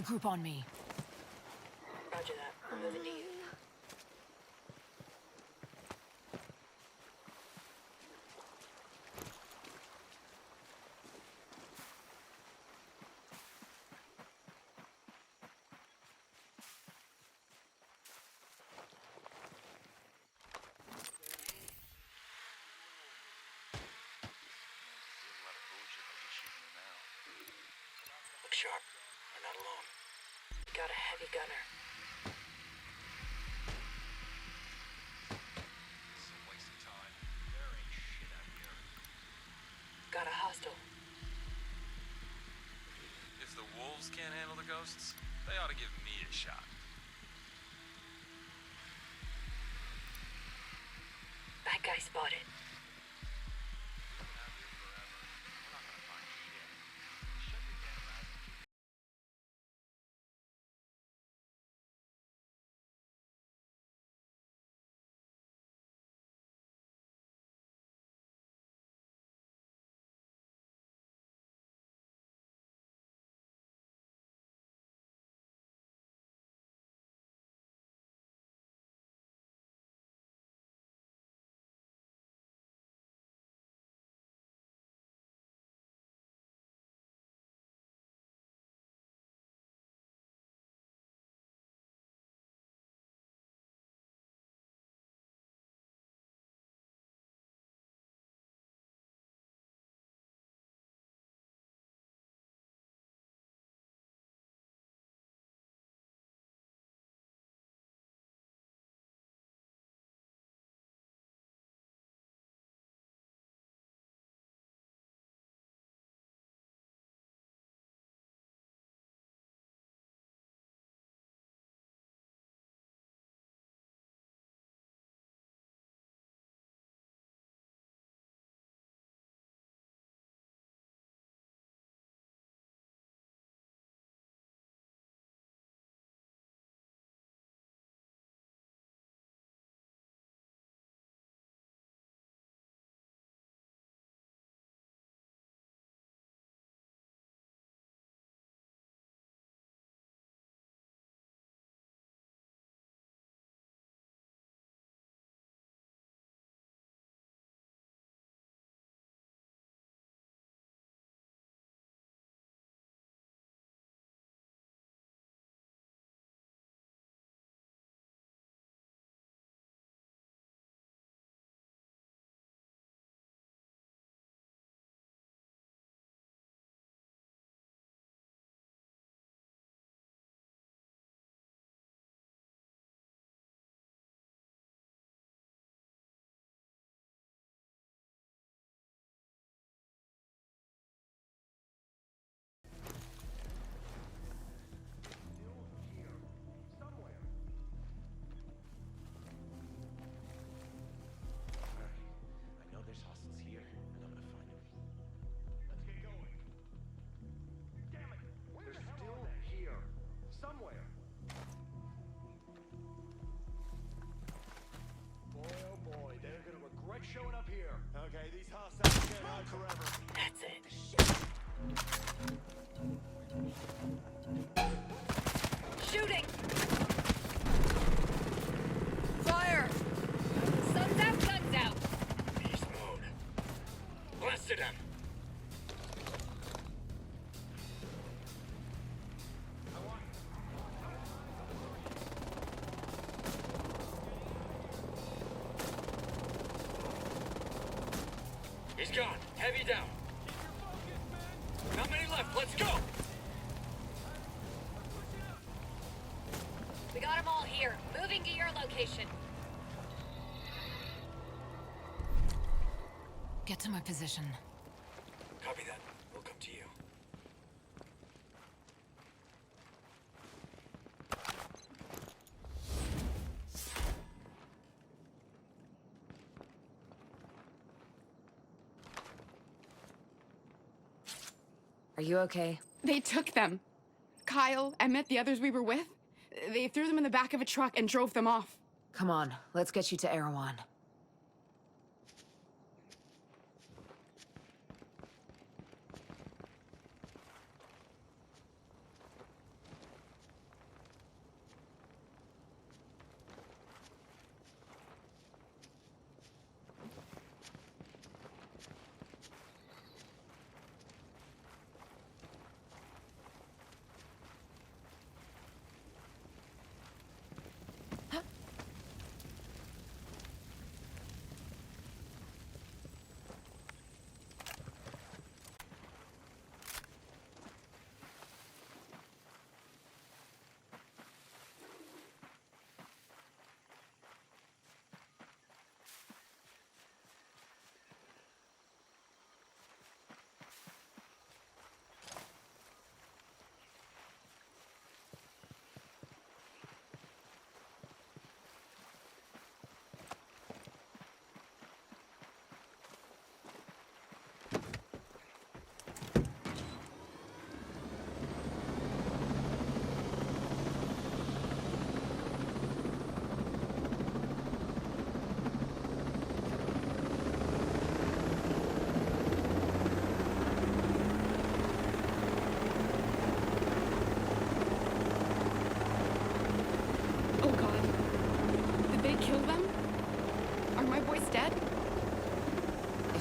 Group on me. Roger that. I'm moving to you. Look sharp. We're not alone. Got a heavy gunner. It's a waste of time. There ain't shit out here. Got a hostile. If the wolves can't handle the ghosts, they ought to give me a shot. Bad guy spotted. Showing up here. Okay, these hostiles can't hide forever. That's it. Shooting! Fire! Sun's out, guns out! Beast mode. Blasted him. He's gone. Heavy down. Not many left. Let's go. We got them all here. Moving to your location. Get to my position. Copy that. We'll come to you. Are you okay? They took them. Kyle, Emmett, the others we were with. They threw them in the back of a truck and drove them off. Come on, let's get you to Erewhon.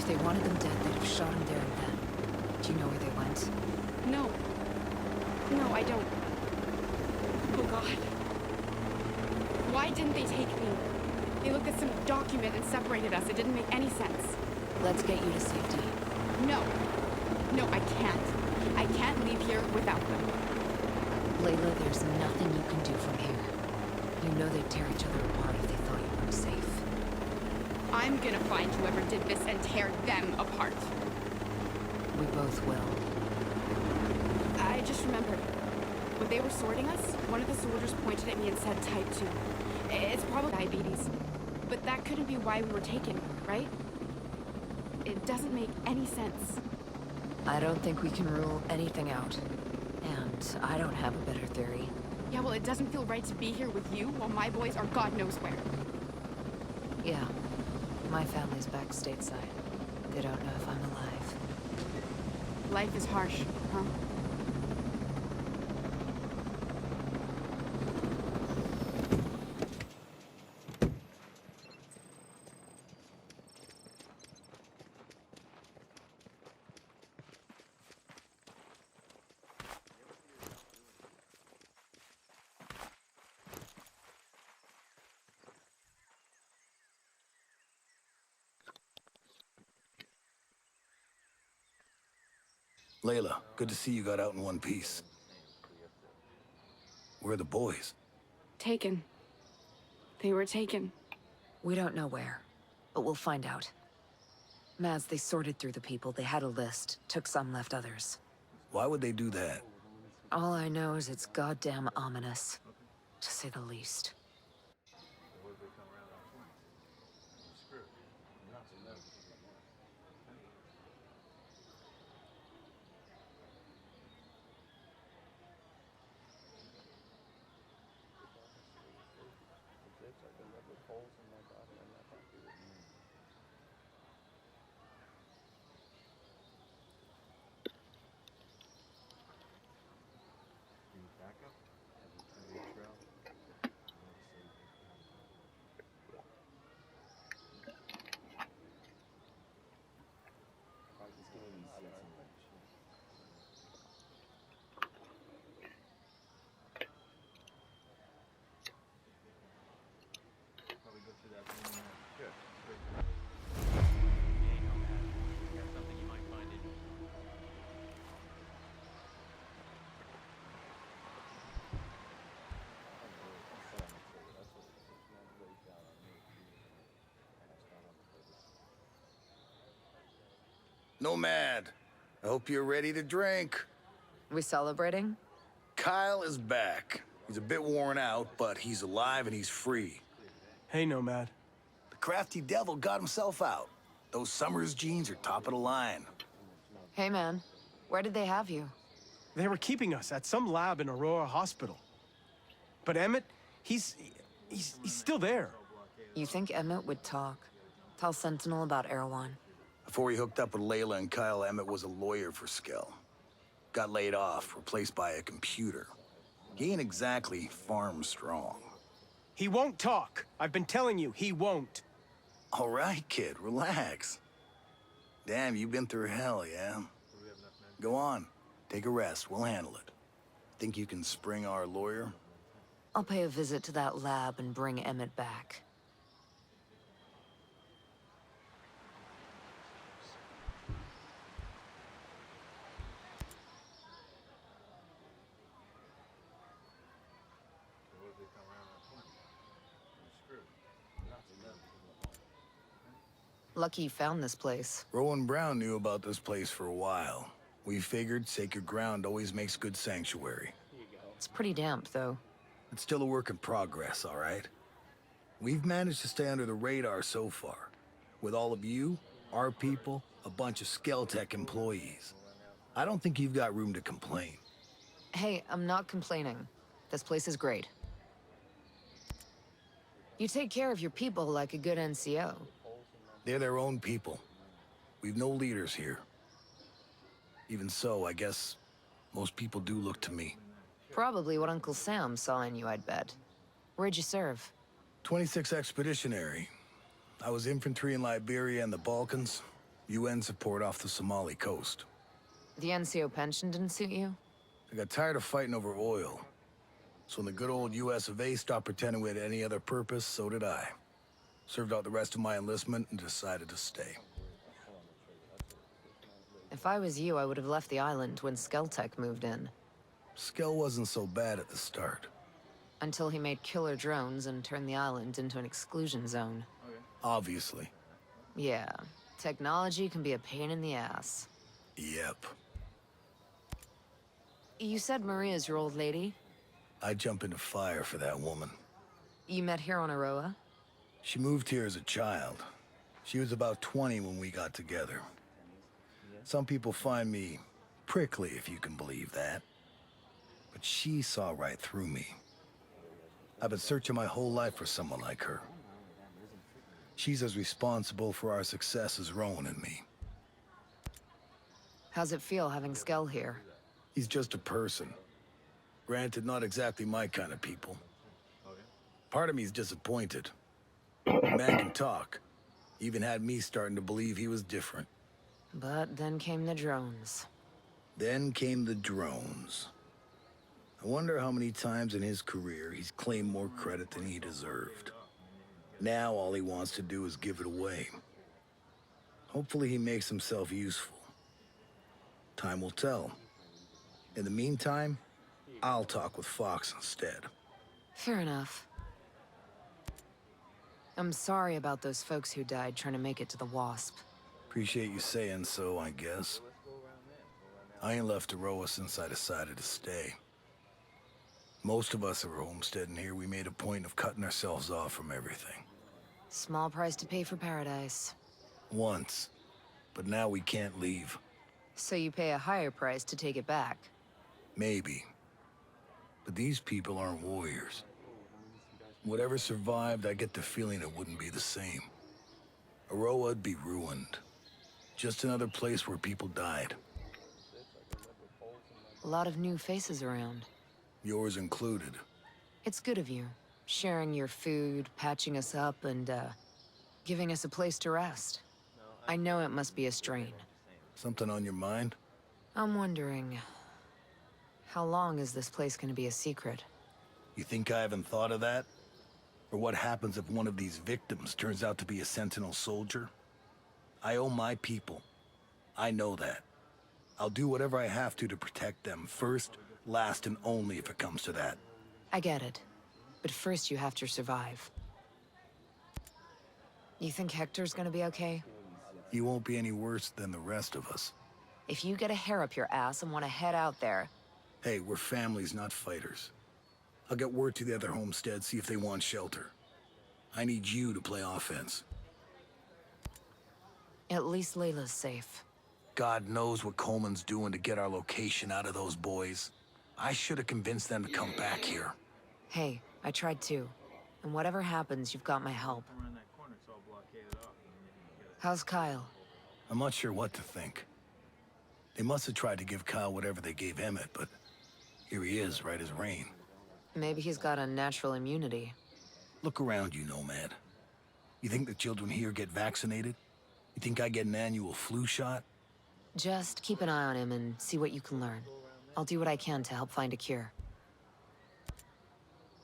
If they wanted them dead, they'd have shot him there and then. Do you know where they went? No. No, I don't. Oh, God. Why didn't they take me? They looked at some document and separated us. It didn't make any sense. Let's get you to safety. No. No, I can't. I can't leave here without them. Layla, there's nothing you can do from here. You know they'd tear each other apart if they thought you weren't safe. I'm gonna find whoever did this and tear them apart. We both will. I just remembered. When they were sorting us, one of the soldiers pointed at me and said type 2. It's probably diabetes. But that couldn't be why we were taken, right? It doesn't make any sense. I don't think we can rule anything out. And I don't have a better theory. Yeah, well, it doesn't feel right to be here with you while my boys are God knows where. Yeah. My family's back stateside. They don't know if I'm alive. Life is harsh, huh? Layla, good to see you got out in one piece. Where are the boys? Taken. They were taken. We don't know where, but we'll find out. Mads, they sorted through the people. They had a list. Took some, left others. Why would they do that? All I know is it's goddamn ominous, to say the least. Nomad, I hope you're ready to drink. We celebrating? Kyle is back. He's a bit worn out, but he's alive and he's free. Hey, Nomad. The crafty devil got himself out. Those Summers jeans are top of the line. Hey, man. Where did they have you? They were keeping us at some lab in Aurora Hospital. But Emmett, he's still there. You think Emmett would talk? Tell Sentinel about Erewhon. Before he hooked up with Layla and Kyle, Emmett was a lawyer for Skell. Got laid off, replaced by a computer. He ain't exactly farm strong. He won't talk. I've been telling you, he won't. All right, kid, relax. Damn, you've been through hell, yeah? Go on, take a rest, we'll handle it. Think you can spring our lawyer? I'll pay a visit to that lab and bring Emmett back. Lucky you found this place. Rowan Brown knew about this place for a while. We figured sacred ground always makes good sanctuary. It's pretty damp, though. It's still a work in progress, all right? We've managed to stay under the radar so far. With all of you, our people, a bunch of Skeltech employees. I don't think you've got room to complain. Hey, I'm not complaining. This place is great. You take care of your people like a good NCO. They're their own people. We've no leaders here. Even so, I guess most people do look to me. Probably what Uncle Sam saw in you, I'd bet. Where'd you serve? 26 Expeditionary. I was infantry in Liberia and the Balkans. UN support off the Somali coast. The NCO pension didn't suit you? I got tired of fighting over oil. So when the good old US of A stopped pretending we had any other purpose, so did I. Served out the rest of my enlistment and decided to stay. If I was you, I would have left the island when Skeltec moved in. Skell wasn't so bad at the start. Until he made killer drones and turned the island into an exclusion zone. Obviously. Yeah, technology can be a pain in the ass. Yep. You said Maria's your old lady? I'd jump into fire for that woman. You met here on Aroa? She moved here as a child. She was about 20 when we got together. Some people find me prickly, if you can believe that. But she saw right through me. I've been searching my whole life for someone like her. She's as responsible for our success as Rowan and me. How's it feel having Skell here? He's just a person. Granted, not exactly my kind of people. Part of me's disappointed. The man can talk. Even had me starting to believe he was different. But then came the drones. Then came the drones. I wonder how many times in his career he's claimed more credit than he deserved. Now all he wants to do is give it away. Hopefully he makes himself useful. Time will tell. In the meantime, I'll talk with Fox instead. Fair enough. I'm sorry about those folks who died trying to make it to the Wasp. Appreciate you saying so, I guess. I ain't left Aroa since I decided to stay. Most of us are homesteading here. We made a point of cutting ourselves off from everything. Small price to pay for paradise. Once. But now we can't leave. So you pay a higher price to take it back. Maybe. But these people aren't warriors. Whatever survived, I get the feeling it wouldn't be the same. Aroa'd be ruined. Just another place where people died. A lot of new faces around. Yours included. It's good of you. Sharing your food, patching us up, and, giving us a place to rest. I know it must be a strain. Something on your mind? I'm wondering... how long is this place gonna be a secret? You think I haven't thought of that? Or what happens if one of these victims turns out to be a Sentinel soldier? I owe my people. I know that. I'll do whatever I have to protect them. First, last, and only if it comes to that. I get it. But first you have to survive. You think Hector's gonna be okay? He won't be any worse than the rest of us. If you get a hair up your ass and want to head out there... Hey, we're families, not fighters. I'll get word to the other homesteads, see if they want shelter. I need you to play offense. At least Layla's safe. God knows what Coleman's doing to get our location out of those boys. I should have convinced them to come back here. Hey, I tried too. And whatever happens, you've got my help. How's Kyle? I'm not sure what to think. They must have tried to give Kyle whatever they gave Emmett, but here he is, right as rain. Maybe he's got a natural immunity. Look around you, Nomad. You think the children here get vaccinated? You think I get an annual flu shot? Just keep an eye on him and see what you can learn. I'll do what I can to help find a cure.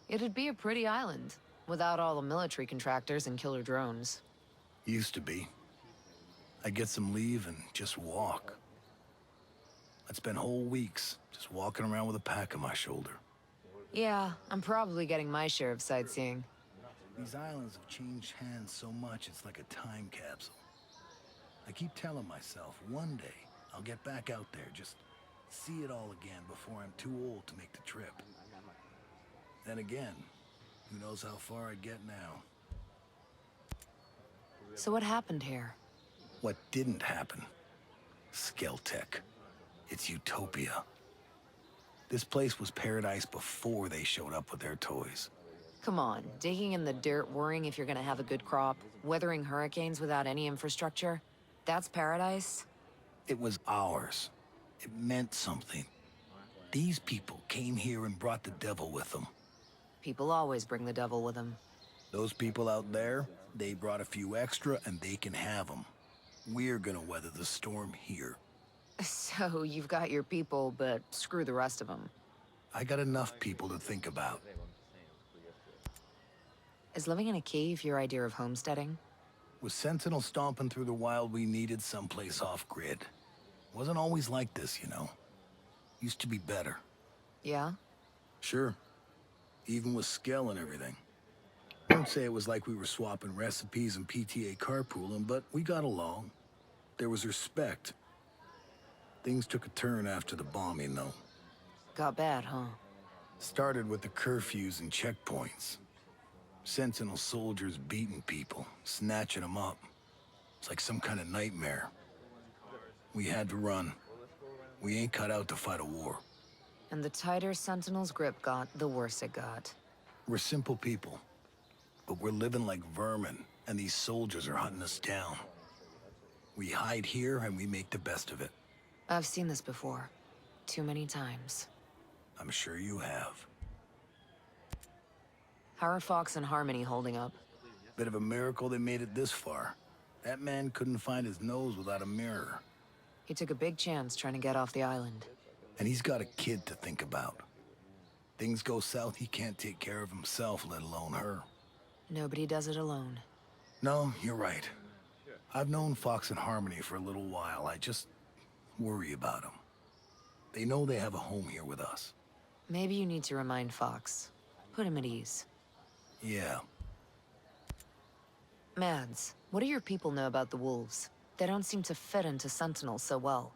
It'd be a pretty island, without all the military contractors and killer drones. Used to be. I'd get some leave and just walk. I'd spend whole weeks just walking around with a pack on my shoulder. Yeah, I'm probably getting my share of sightseeing. These islands have changed hands so much, it's like a time capsule. I keep telling myself, one day, I'll get back out there, just see it all again before I'm too old to make the trip. Then again, who knows how far I'd get now. So what happened here? What didn't happen? Skeltec. It's utopia. This place was paradise before they showed up with their toys. Come on, digging in the dirt, worrying if you're gonna have a good crop, weathering hurricanes without any infrastructure, that's paradise? It was ours. It meant something. These people came here and brought the devil with them. People always bring the devil with them. Those people out there, they brought a few extra and they can have them. We're gonna weather the storm here. So you've got your people, but screw the rest of them. I got enough people to think about. Is living in a cave your idea of homesteading? With Sentinel stomping through the wild, we needed someplace off-grid. Wasn't always like this, you know. Used to be better. Yeah? Sure. Even with Skell and everything. I won't say it was like we were swapping recipes and PTA carpooling, but we got along. There was respect. Things took a turn after the bombing, though. Got bad, huh? Started with the curfews and checkpoints. Sentinel soldiers beating people, snatching them up. It's like some kind of nightmare. We had to run. We ain't cut out to fight a war. And the tighter Sentinel's grip got, the worse it got. We're simple people, but we're living like vermin, and these soldiers are hunting us down. We hide here and we make the best of it. I've seen this before. Too many times. I'm sure you have. How are Fox and Harmony holding up? Bit of a miracle they made it this far. That man couldn't find his nose without a mirror. He took a big chance trying to get off the island. And he's got a kid to think about. Things go south, he can't take care of himself, let alone her. Nobody does it alone. No, you're right. I've known Fox and Harmony for a little while. I just worry about them. They know they have a home here with us. Maybe you need to remind Fox. Put him at ease. Yeah. Mads, what do your people know about the wolves? They don't seem to fit into Sentinel so well.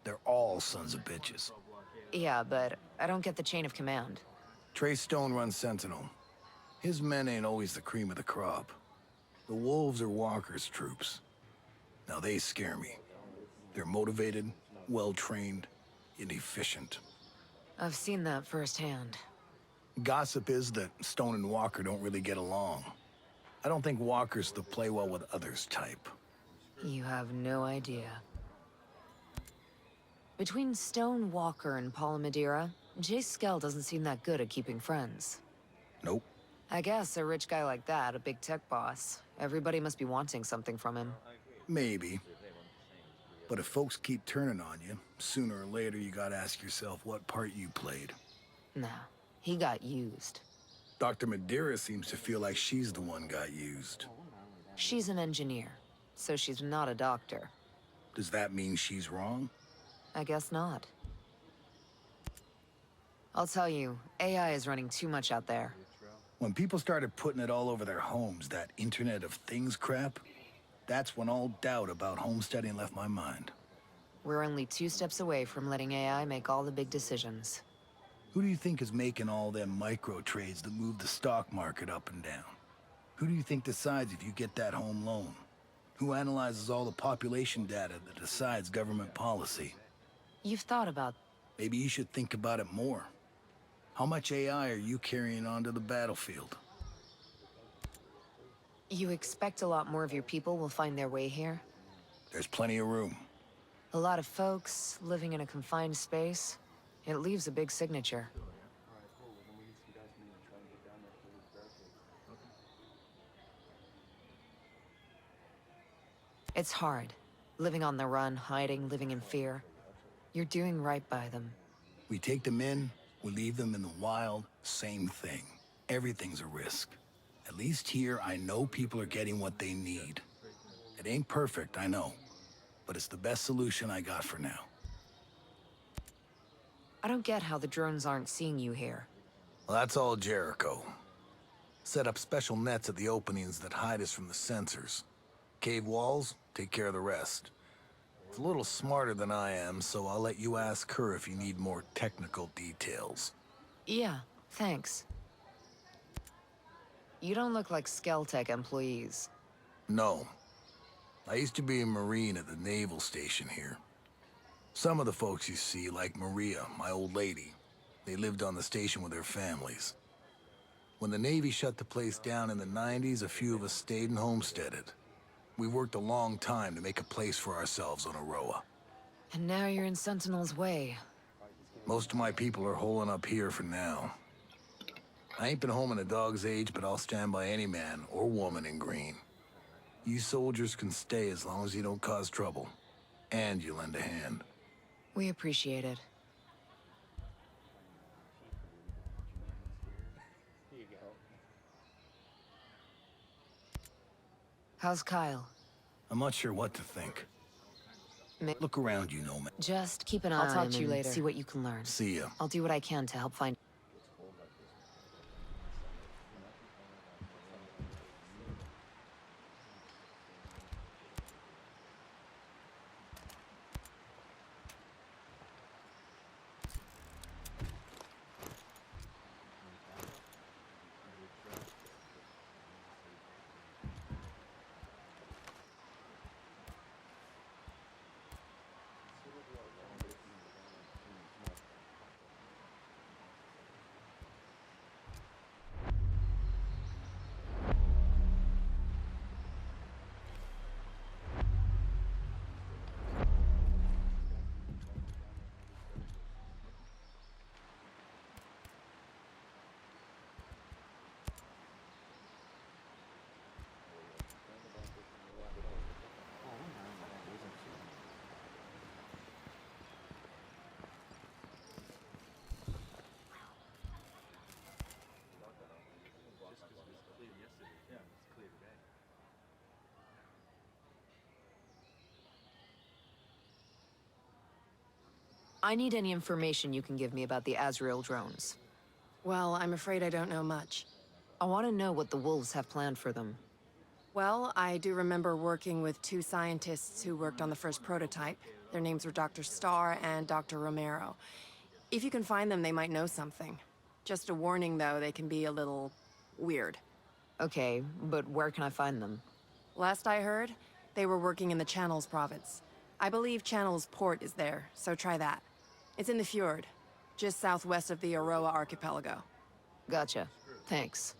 They're all sons of bitches. Yeah, but I don't get the chain of command. Trey Stone runs Sentinel. His men ain't always the cream of the crop. The wolves are Walker's troops. Now they scare me. They're motivated, well-trained, and efficient. I've seen that firsthand. Gossip is that Stone and Walker don't really get along. I don't think Walker's the play well with others type. You have no idea. Between Stone, Walker, and Paula Madeira, Jay Skell doesn't seem that good at keeping friends. Nope. I guess a rich guy like that, a big tech boss, everybody must be wanting something from him. Maybe. But if folks keep turning on you, sooner or later you gotta ask yourself what part you played. Nah, he got used. Dr. Madeira seems to feel like she's the one got used. She's an engineer, so she's not a doctor. Does that mean she's wrong? I guess not. I'll tell you, AI is running too much out there. When people started putting it all over their homes, that Internet of Things crap, that's when all doubt about homesteading left my mind. We're only 2 steps away from letting AI make all the big decisions. Who do you think is making all them micro trades that move the stock market up and down? Who do you think decides if you get that home loan? Who analyzes all the population data that decides government policy? You've thought about... Maybe you should think about it more. How much AI are you carrying onto the battlefield? You expect a lot more of your people will find their way here? There's plenty of room. A lot of folks living in a confined space. It leaves a big signature. It's hard. Living on the run, hiding, living in fear. You're doing right by them. We take them in, we leave them in the wild, same thing. Everything's a risk. At least here, I know people are getting what they need. It ain't perfect, I know. But it's the best solution I got for now. I don't get how the drones aren't seeing you here. Well, that's all Jericho. Set up special nets at the openings that hide us from the sensors. Cave walls, take care of the rest. It's a little smarter than I am, so I'll let you ask her if you need more technical details. Yeah, thanks. You don't look like Skeltech employees. No. I used to be a Marine at the naval station here. Some of the folks you see, like Maria, my old lady, they lived on the station with their families. When the Navy shut the place down in the 90s, a few of us stayed and homesteaded. We worked a long time to make a place for ourselves on Aroa. And now you're in Sentinel's way. Most of my people are holing up here for now. I ain't been home in a dog's age, but I'll stand by any man or woman in green. You soldiers can stay as long as you don't cause trouble. And you lend a hand. We appreciate it. How's Kyle? I'm not sure what to think. Ma- Look around, you know, man. Just keep an eye I'll on talk him to you and later. see what you can learn. See ya. I'll do what I can to help find... I need any information you can give me about the Azrael drones. Well, I'm afraid I don't know much. I want to know what the wolves have planned for them. Well, I do remember working with two scientists who worked on the first prototype. Their names were Dr. Starr and Dr. Romero. If you can find them, they might know something. Just a warning, though, they can be a little weird. Okay, but where can I find them? Last I heard, they were working in the Channels province. I believe Channels port is there, so try that. It's in the fjord, just southwest of the Aroa archipelago. Gotcha. Thanks.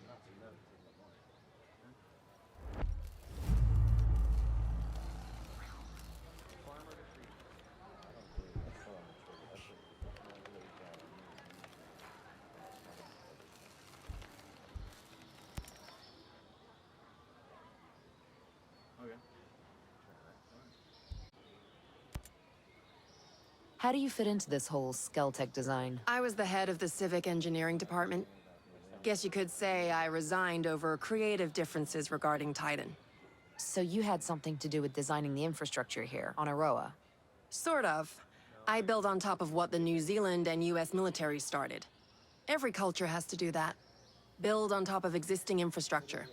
How do you fit into this whole Skeltech design? I was the head of the civic engineering department. Guess you could say I resigned over creative differences regarding Titan. So you had something to do with designing the infrastructure here on Aroa? Sort of. I build on top of what the New Zealand and US military started. Every culture has to do that. Build on top of existing infrastructure.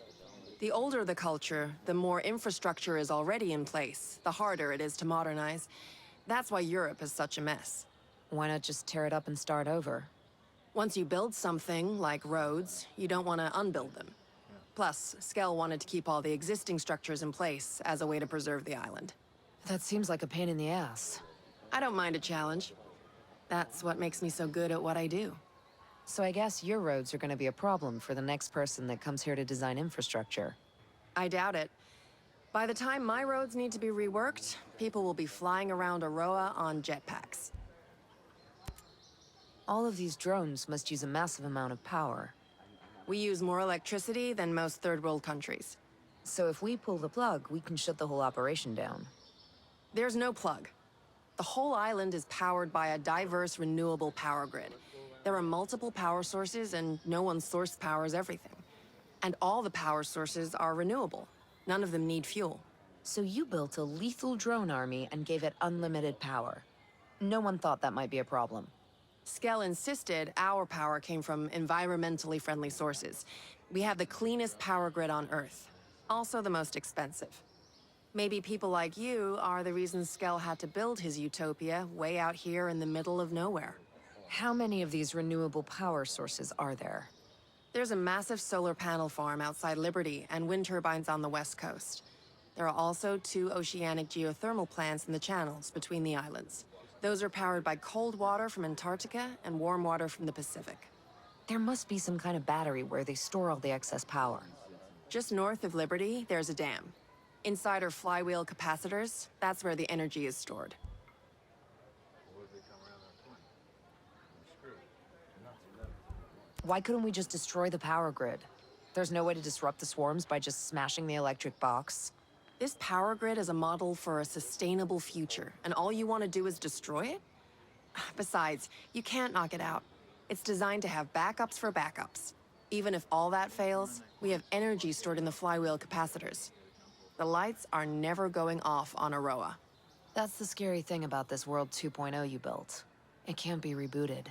The older the culture, the more infrastructure is already in place, the harder it is to modernize. That's why Europe is such a mess. Why not just tear it up and start over? Once you build something, like roads, you don't want to unbuild them. Plus, Skell wanted to keep all the existing structures in place as a way to preserve the island. That seems like a pain in the ass. I don't mind a challenge. That's what makes me so good at what I do. So I guess your roads are going to be a problem for the next person that comes here to design infrastructure. I doubt it. By the time my roads need to be reworked, people will be flying around Aroa on jetpacks. All of these drones must use a massive amount of power. We use more electricity than most third world countries. So if we pull the plug, we can shut the whole operation down. There's no plug. The whole island is powered by a diverse, renewable power grid. There are multiple power sources, and no one source powers everything. And all the power sources are renewable. None of them need fuel. So you built a lethal drone army and gave it unlimited power. No one thought that might be a problem. Skell insisted our power came from environmentally friendly sources. We have the cleanest power grid on Earth. Also the most expensive. Maybe people like you are the reason Skell had to build his utopia way out here in the middle of nowhere. How many of these renewable power sources are there? There's a massive solar panel farm outside Liberty and wind turbines on the west coast. There are also 2 oceanic geothermal plants in the channels between the islands. Those are powered by cold water from Antarctica and warm water from the Pacific. There must be some kind of battery where they store all the excess power. Just north of Liberty, there's a dam. Inside are flywheel capacitors. That's where the energy is stored. Why couldn't we just destroy the power grid? There's no way to disrupt the swarms by just smashing the electric box. This power grid is a model for a sustainable future, and all you want to do is destroy it? Besides, you can't knock it out. It's designed to have backups for backups. Even if all that fails, we have energy stored in the flywheel capacitors. The lights are never going off on Aroa. That's the scary thing about this World 2.0 you built. It can't be rebooted.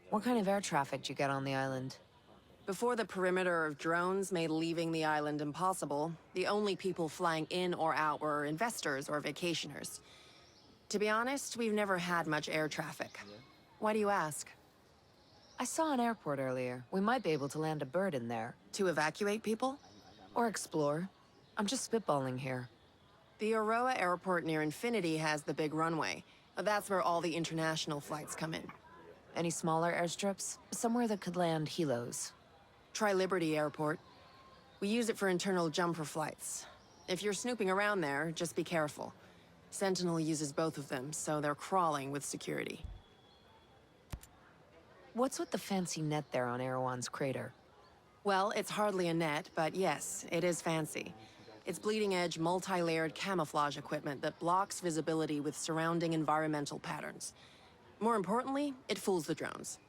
What kind of air traffic did you get on the island? Before the perimeter of drones made leaving the island impossible, the only people flying in or out were investors or vacationers. To be honest, we've never had much air traffic. Why do you ask? I saw an airport earlier. We might be able to land a bird in there. To evacuate people? Or explore. I'm just spitballing here. The Aroa airport near Infinity has the big runway. That's where all the international flights come in. Any smaller airstrips? Somewhere that could land helos. Try Liberty Airport. We use it for internal jumper flights. If you're snooping around there, just be careful. Sentinel uses both of them, so they're crawling with security. What's with the fancy net there on Erewhon's crater? Well, it's hardly a net, but yes, it is fancy. It's bleeding-edge, multi-layered camouflage equipment that blocks visibility with surrounding environmental patterns. More importantly, it fools the drones.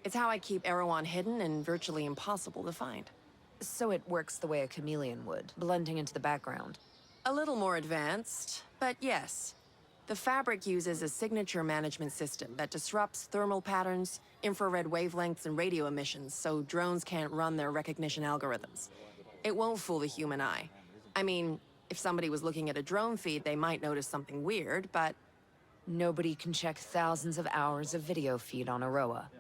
It's how I keep Erewhon hidden and virtually impossible to find. So it works the way a chameleon would, blending into the background. A little more advanced, but yes. The fabric uses a signature management system that disrupts thermal patterns, infrared wavelengths, and radio emissions so drones can't run their recognition algorithms. It won't fool the human eye. I mean, if somebody was looking at a drone feed, they might notice something weird, but... Nobody can check thousands of hours of video feed on Aroa.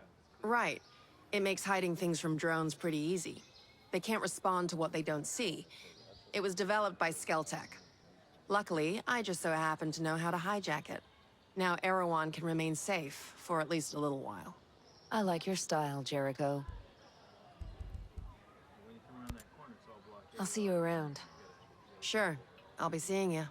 Right. It makes hiding things from drones pretty easy. They can't respond to what they don't see. It was developed by Skeltech. Luckily, I just so happen to know how to hijack it. Now Erewhon can remain safe for at least a little while. I like your style, Jericho. I'll see you around. Sure. I'll be seeing you.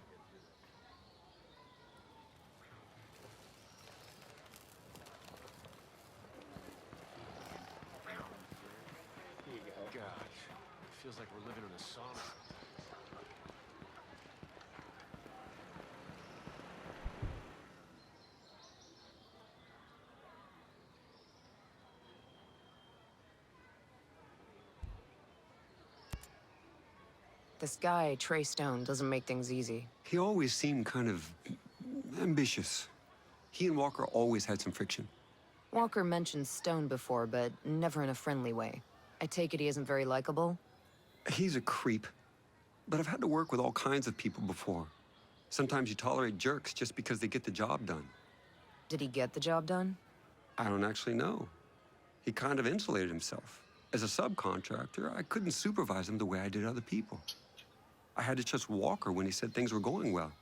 God, it feels like we're living in a sauna. This guy, Trey Stone, doesn't make things easy. He always seemed kind of ambitious. He and Walker always had some friction. Walker mentioned Stone before, but never in a friendly way. I take it he isn't very likable? He's a creep. But I've had to work with all kinds of people before. Sometimes you tolerate jerks just because they get the job done. Did he get the job done? I don't actually know. He kind of insulated himself. As a subcontractor, I couldn't supervise him the way I did other people. I had to trust Walker when he said things were going well.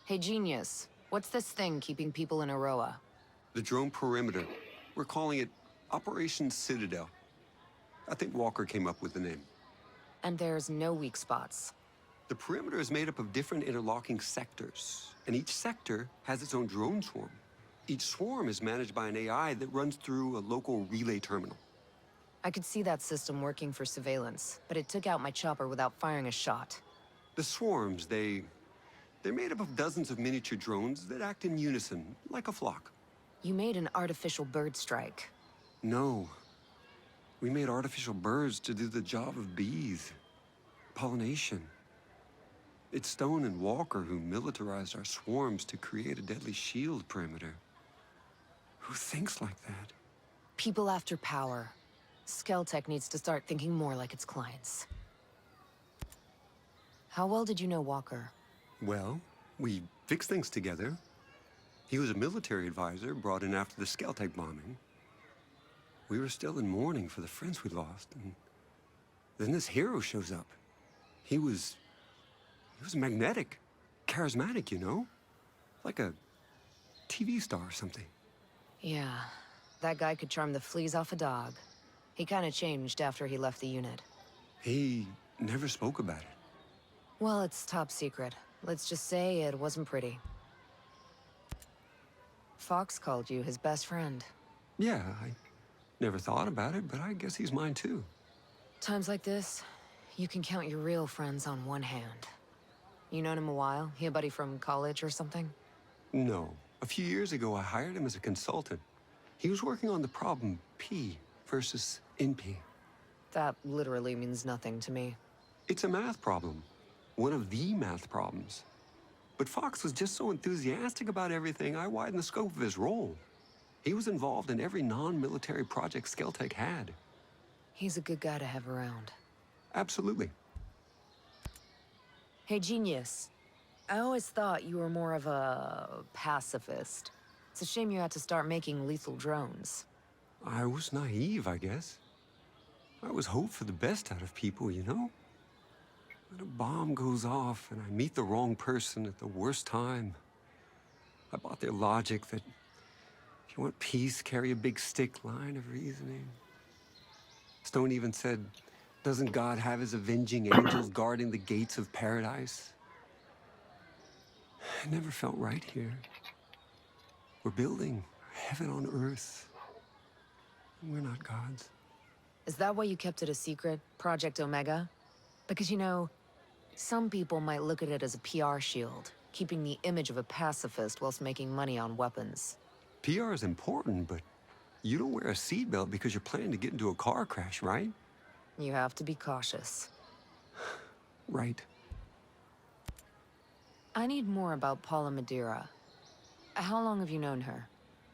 Hey, Genius. What's this thing keeping people in Aroa? The drone perimeter. We're calling it Operation Citadel. I think Walker came up with the name. And there's no weak spots. The perimeter is made up of different interlocking sectors, and each sector has its own drone swarm. Each swarm is managed by an AI that runs through a local relay terminal. I could see that system working for surveillance, but it took out my chopper without firing a shot. The swarms, they're made up of dozens of miniature drones that act in unison, like a flock. You made an artificial bird strike. No. We made artificial birds to do the job of bees. Pollination. It's Stone and Walker who militarized our swarms to create a deadly shield perimeter. Who thinks like that? People after power. Skeltech needs to start thinking more like its clients. How well did you know Walker? Well, we fixed things together. He was a military advisor brought in after the Skeltech bombing. We were still in mourning for the friends we lost, and then this hero shows up. He was magnetic, charismatic, you know? Like a TV star or something. Yeah, that guy could charm the fleas off a dog. He kind of changed after he left the unit. He never spoke about it. Well, it's top secret. Let's just say it wasn't pretty. Fox called you his best friend. Yeah, I never thought about it, but I guess he's mine too. Times like this, you can count your real friends on one hand. You known him a while? He a buddy from college or something? No. A few years ago, I hired him as a consultant. He was working on the problem P versus NP. That literally means nothing to me. It's a math problem. One of the math problems. But Fox was just so enthusiastic about everything, I widened the scope of his role. He was involved in every non-military project Skeltech had. He's a good guy to have around. Absolutely. Hey, Genius. I always thought you were more of a pacifist. It's a shame you had to start making lethal drones. I was naive, I guess. I always hoped for the best out of people, you know? When a bomb goes off and I meet the wrong person at the worst time, I bought their logic that if you want peace, carry a big stick line of reasoning. Stone even said, doesn't God have his avenging angels guarding the gates of paradise? It never felt right here. We're building heaven on earth. And we're not gods. Is that why you kept it a secret, Project Omega? Because, you know, some people might look at it as a PR shield, keeping the image of a pacifist whilst making money on weapons. PR is important, but you don't wear a seatbelt because you're planning to get into a car crash, right? You have to be cautious. Right. I need more about Paula Madeira. How long have you known her?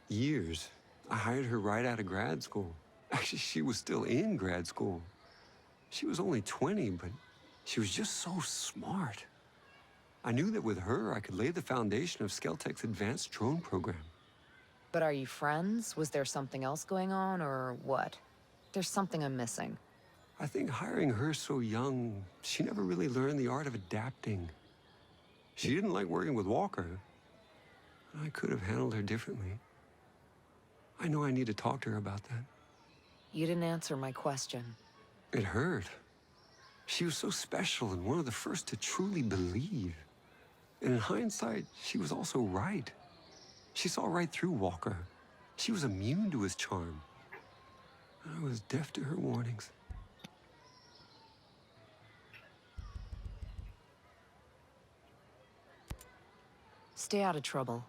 Years. I hired her right out of grad school. Actually, she was still in grad school. She was only 20, but she was just so smart. I knew that with her, I could lay the foundation of Skeltech's advanced drone program. But are you friends? Was there something else going on, or what? There's something I'm missing. I think hiring her so young, she never really learned the art of adapting. She didn't like working with Walker. I could have handled her differently. I know I need to talk to her about that. You didn't answer my question. It hurt. She was so special and one of the first to truly believe. And in hindsight, she was also right. She saw right through Walker. She was immune to his charm. I was deaf to her warnings. Stay out of trouble.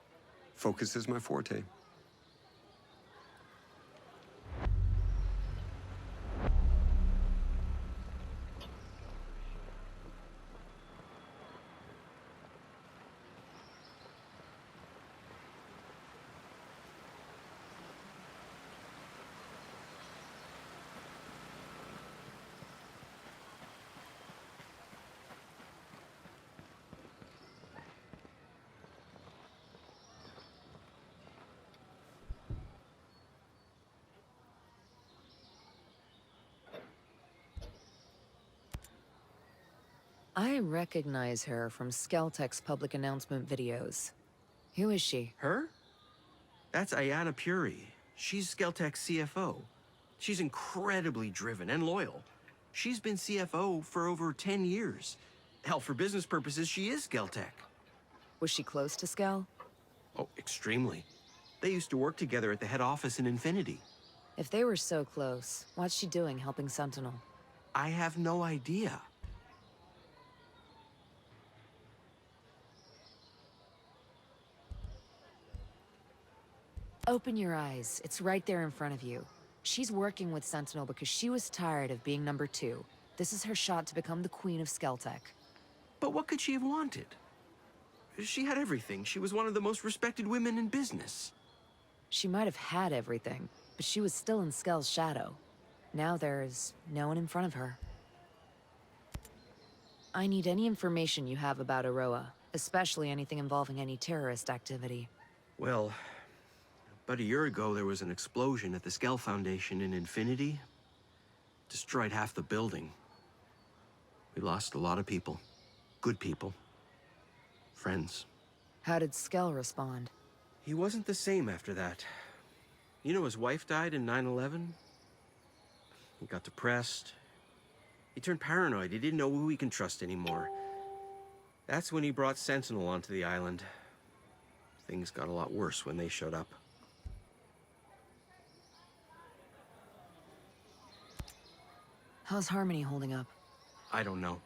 Focus is my forte. I recognize her from Skeltech's public announcement videos. Who is she? Her? That's Ayana Puri. She's Skeltech's CFO. She's incredibly driven and loyal. She's been CFO for over 10 years. Hell, for business purposes, she is Skeltech. Was she close to Skel? Oh, extremely. They used to work together at the head office in Infinity. If they were so close, what's she doing helping Sentinel? I have no idea. Open your eyes. It's right there in front of you. She's working with Sentinel because she was tired of being number 2. This is her shot to become the queen of Skeltech. But what could she have wanted? She had everything. She was one of the most respected women in business. She might have had everything, but she was still in Skel's shadow. Now there's no one in front of her. I need any information you have about Aroa, especially anything involving any terrorist activity. Well, about a year ago, there was an explosion at the Skell Foundation in Infinity. Destroyed half the building. We lost a lot of people. Good people. Friends. How did Skell respond? He wasn't the same after that. You know, his wife died in 9/11. He got depressed. He turned paranoid. He didn't know who he can trust anymore. That's when he brought Sentinel onto the island. Things got a lot worse when they showed up. How's Harmony holding up? I don't know.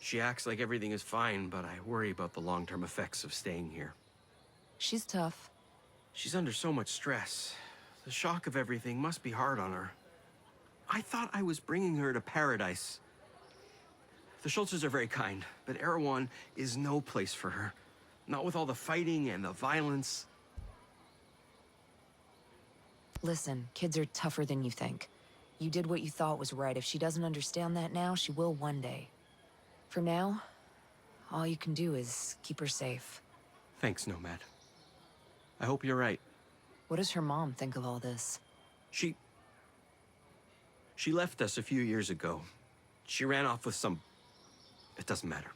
She acts like everything is fine, but I worry about the long-term effects of staying here. She's tough. She's under so much stress. The shock of everything must be hard on her. I thought I was bringing her to paradise. The Schultzes are very kind, but Erewhon is no place for her. Not with all the fighting and the violence. Listen, kids are tougher than you think. You did what you thought was right. If she doesn't understand that now, she will one day. For now, all you can do is keep her safe. Thanks, Nomad. I hope you're right. What does her mom think of all this? She left us a few years ago. She ran off with some... It doesn't matter.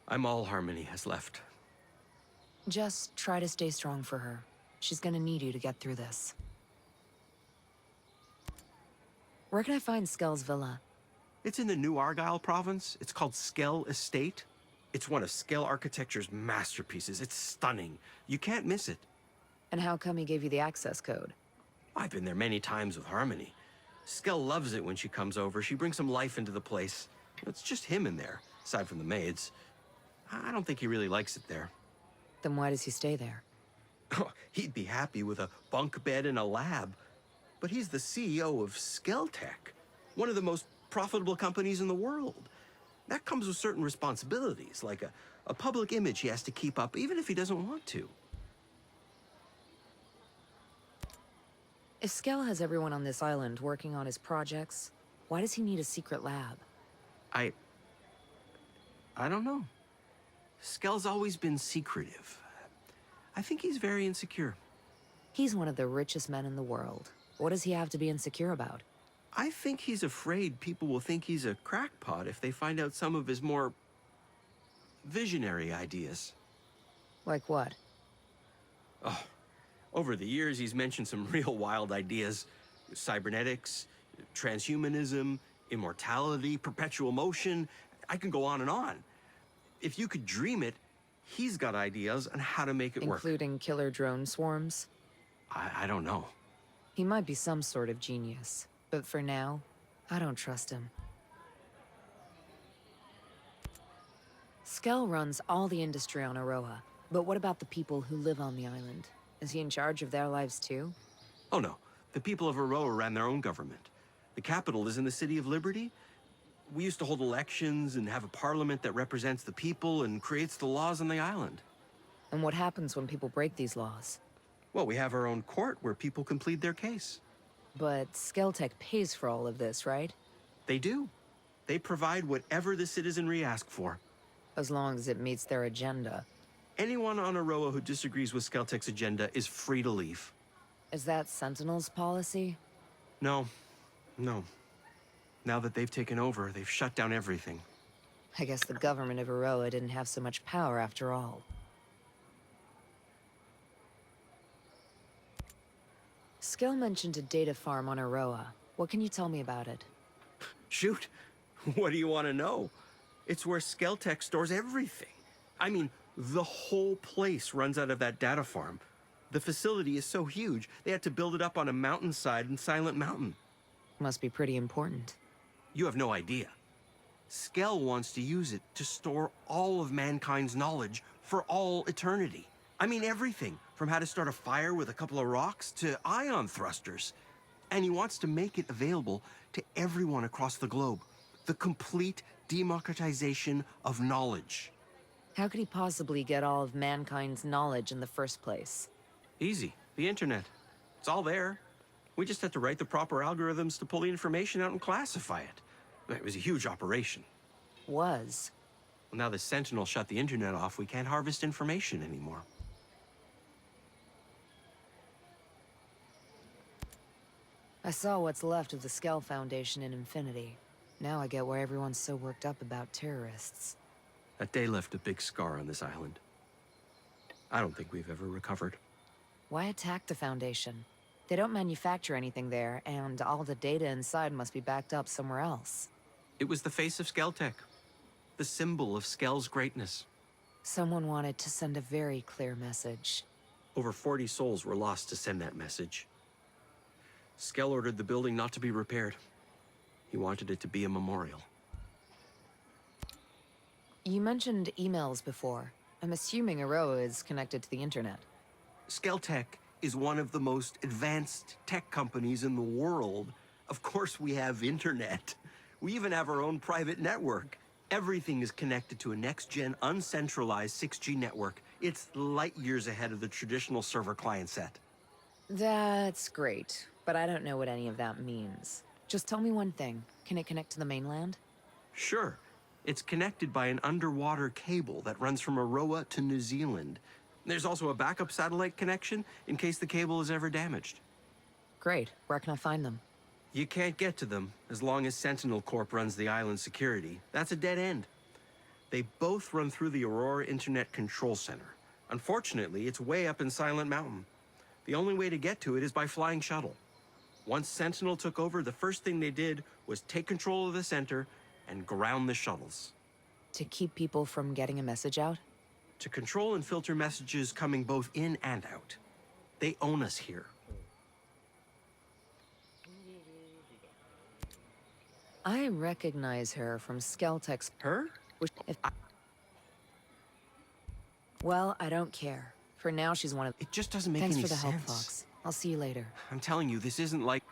I'm all Harmony has left. Just try to stay strong for her. She's gonna need you to get through this. Where can I find Skell's villa? It's in the New Argyll province. It's called Skell Estate. It's one of Skell architecture's masterpieces. It's stunning. You can't miss it. And how come he gave you the access code? I've been there many times with Harmony. Skell loves it when she comes over. She brings some life into the place. It's just him in there, aside from the maids. I don't think he really likes it there. Then why does he stay there? Oh, he'd be happy with a bunk bed and a lab. But he's the CEO of Skelltech, one of the most profitable companies in the world. That comes with certain responsibilities, like a public image he has to keep up, even if he doesn't want to. If Skell has everyone on this island working on his projects, why does he need a secret lab? I don't know. Skell's always been secretive. I think he's very insecure. He's one of the richest men in the world. What does he have to be insecure about? I think he's afraid people will think he's a crackpot if they find out some of his more visionary ideas. Like what? Oh, over the years, he's mentioned some real wild ideas. Cybernetics, transhumanism, immortality, perpetual motion. I can go on and on. If you could dream it, he's got ideas on how to make it work. Including killer drone swarms? I don't know. He might be some sort of genius, but for now, I don't trust him. Skell runs all the industry on Aroa, but what about the people who live on the island? Is he in charge of their lives too? Oh no, the people of Aroa ran their own government. The capital is in the City of Liberty. We used to hold elections and have a parliament that represents the people and creates the laws on the island. And what happens when people break these laws? Well, we have our own court where people can plead their case. But Skelltech pays for all of this, right? They do. They provide whatever the citizenry ask for. As long as it meets their agenda. Anyone on Aroa who disagrees with Skelltech's agenda is free to leave. Is that Sentinel's policy? No. No. Now that they've taken over, they've shut down everything. I guess the government of Aroa didn't have so much power after all. Skell mentioned a data farm on Aroa. What can you tell me about it? Shoot. What do you want to know? It's where Skelltech stores everything. I mean, the whole place runs out of that data farm. The facility is so huge, they had to build it up on a mountainside in Silent Mountain. Must be pretty important. You have no idea. Skell wants to use it to store all of mankind's knowledge for all eternity. I mean everything, from how to start a fire with a couple of rocks to ion thrusters. And he wants to make it available to everyone across the globe. The complete democratization of knowledge. How could he possibly get all of mankind's knowledge in the first place? Easy. The internet. It's all there. We just had to write the proper algorithms to pull the information out and classify it. It was a huge operation. Was? Well, now the Sentinel shut the internet off, we can't harvest information anymore. I saw what's left of the Skell Foundation in Infinity. Now I get why everyone's so worked up about terrorists. That day left a big scar on this island. I don't think we've ever recovered. Why attack the Foundation? They don't manufacture anything there, and all the data inside must be backed up somewhere else. It was the face of Skelltech. The symbol of Skell's greatness. Someone wanted to send a very clear message. Over 40 souls were lost to send that message. Skell ordered the building not to be repaired. He wanted it to be a memorial. You mentioned emails before. I'm assuming Aroa is connected to the internet. Skeltech is one of the most advanced tech companies in the world. Of course we have internet. We even have our own private network. Everything is connected to a next-gen, uncentralized 6G network. It's light years ahead of the traditional server client set. That's great, but I don't know what any of that means. Just tell me one thing. Can it connect to the mainland? Sure. It's connected by an underwater cable that runs from Aroa to New Zealand. There's also a backup satellite connection in case the cable is ever damaged. Great. Where can I find them? You can't get to them as long as Sentinel Corp runs the island security. That's a dead end. They both run through the Aurora Internet Control Center. Unfortunately, it's way up in Silent Mountain. The only way to get to it is by flying shuttle. Once Sentinel took over, the first thing they did was take control of the center and ground the shuttles. To keep people from getting a message out? To control and filter messages coming both in and out. They own us here. I recognize her from Skeltech's... Her? Well, I don't care. For now, she's one of... It just doesn't make Thanks any for the sense. help, Fox. I'll see you later. I'm telling you, this isn't like...